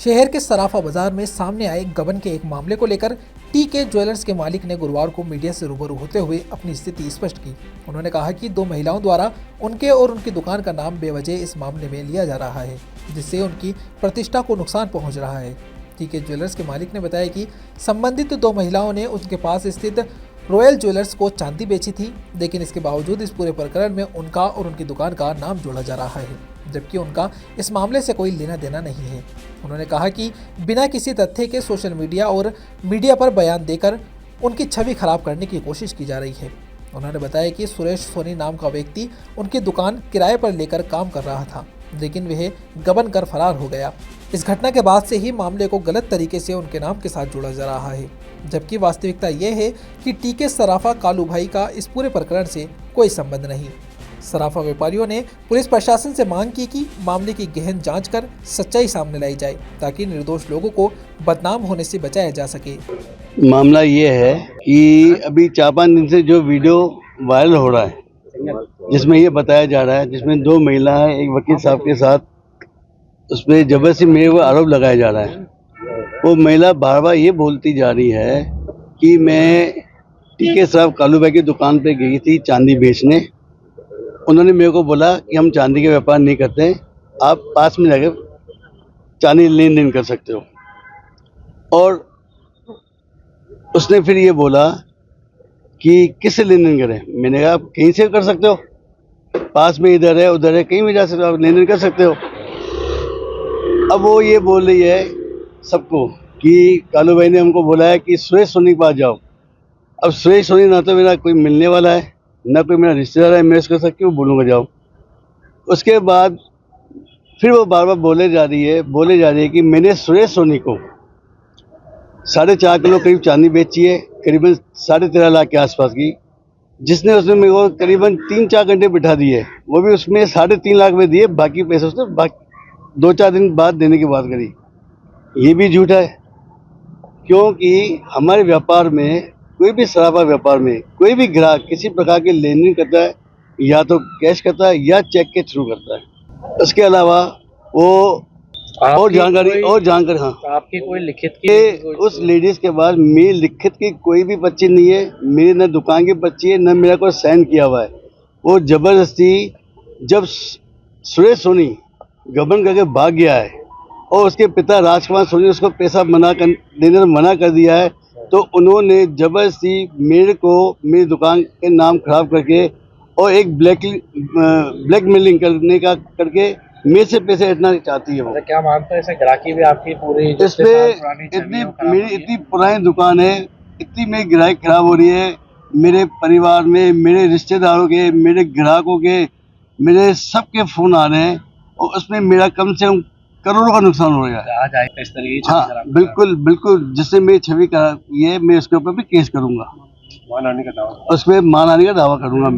शहर के सराफा बाजार में सामने आए गबन के एक मामले को लेकर टीके ज्वेलर्स के मालिक ने गुरुवार को मीडिया से रूबरू होते हुए अपनी स्थिति स्पष्ट की। उन्होंने कहा कि 2 महिलाओं द्वारा उनके और उनकी दुकान का नाम बेवजह इस मामले में लिया जा रहा है, जिससे उनकी प्रतिष्ठा को नुकसान पहुंच रहा है। टीके ज्वेलर्स के मालिक ने बताया कि संबंधित 2 महिलाओं ने उनके पास स्थित रॉयल ज्वेलर्स को चांदी बेची थी, लेकिन इसके बावजूद इस पूरे प्रकरण में उनका और उनकी दुकान का नाम जोड़ा जा रहा है, जबकि उनका इस मामले से कोई लेना देना नहीं है। उन्होंने कहा कि बिना किसी तथ्य के सोशल मीडिया और मीडिया पर बयान देकर उनकी छवि खराब करने की कोशिश की जा रही है। उन्होंने बताया कि सुरेश सोनी नाम का व्यक्ति उनकी दुकान किराए पर लेकर काम कर रहा था, लेकिन वह गबन कर फरार हो गया। इस घटना के बाद से ही मामले को गलत तरीके से उनके नाम के साथ जोड़ा जा रहा है, जबकि वास्तविकता यह है कि टीके सराफा कालू भाई का इस पूरे प्रकरण से कोई संबंध नहीं। सराफा व्यापारियों ने पुलिस प्रशासन से मांग की कि मामले की गहन जांच कर सच्चाई सामने लाई जाए, ताकि निर्दोष लोगों को बदनाम होने से बचाया जा सके। मामला ये है कि अभी 4-5 दिन से जो वीडियो वायरल हो रहा है, जिसमें ये बताया जा रहा है, जिसमें 2 महिलाएं एक वकील साहब के साथ उस पर जबरदस्ती मेरे को आरोप लगाया जा रहा है। वो महिला बार बार ये बोलती जा रही है कि मैं टीके साहब कालू भाई की दुकान पे गई थी चांदी बेचने। उन्होंने मेरे को बोला कि हम चांदी का व्यापार नहीं करते, आप पास में जाकर चांदी लेन देन कर सकते हो। और उसने फिर ये बोला कि किससे लेन देन करें। मैंने कहा आप कहीं से कर सकते हो, पास में इधर है उधर है, कहीं भी जा सकते हो, आप लेन देन कर सकते हो। अब वो ये बोल रही है सबको कि कालू भाई ने हमको बोला है कि सुरेश सोनी के पास जाओ। अब सुरेश सोनी ना तो मेरा कोई मिलने वाला है, ना कोई मेरा रिश्तेदार है, मैं उसको क्यों बोलूँगा जाओ। उसके बाद फिर वो बार बार बोले जा रही है कि मैंने सुरेश सोनी को 4.5 किलो करीब चांदी बेची है, करीबन 13.5 लाख के आसपास की, जिसने उसने मेरे को करीबन 3-4 घंटे बिठा दिए। वो भी उसमें 3.5 लाख में दिए, बाकी पैसे उसने 2-4 दिन बाद देने की बात करी। ये भी झूठ है, क्योंकि हमारे व्यापार में कोई भी सराफा व्यापार में कोई भी ग्राहक किसी प्रकार के लेन देन करता है, या तो कैश करता है या चेक के थ्रू करता है। उसके अलावा वो और जानकारी हाँ, आपकी कोई लिखित की उस लेडीज के पास मेरी लिखित की कोई भी पर्ची नहीं है, मेरी न दुकान की पर्ची है, न मेरा कोई साइन किया हुआ है। वो जबरदस्ती जब सुरेश सोनी गबन करके भाग गया है और उसके पिता राजकुमार सोनी उसको पैसा देने से मना कर दिया है, तो उन्होंने जबरदस्ती मेरे को मेरी दुकान के नाम खराब करके और एक ब्लैकमेलिंग करके मेरे से पैसे हटना चाहती है। वो क्या मानते हैं, ऐसे ग्राहकी भी आपकी पूरी इस पे मेरी इतनी पुरानी दुकान है, इतनी मेरी ग्राहक खराब हो रही है, मेरे परिवार में, मेरे रिश्तेदारों के, मेरे ग्राहकों के, मेरे सबके फोन आ रहे हैं, और उसमें मेरा कम से कम करोड़ों का नुकसान हो रहा है। आज आए इस तरीके हाँ, बिल्कुल जिससे मेरी छवि का ये मैं उसके ऊपर भी केस करूंगा, मान आने का दावा, उस पर मान आने का दावा करूंगा।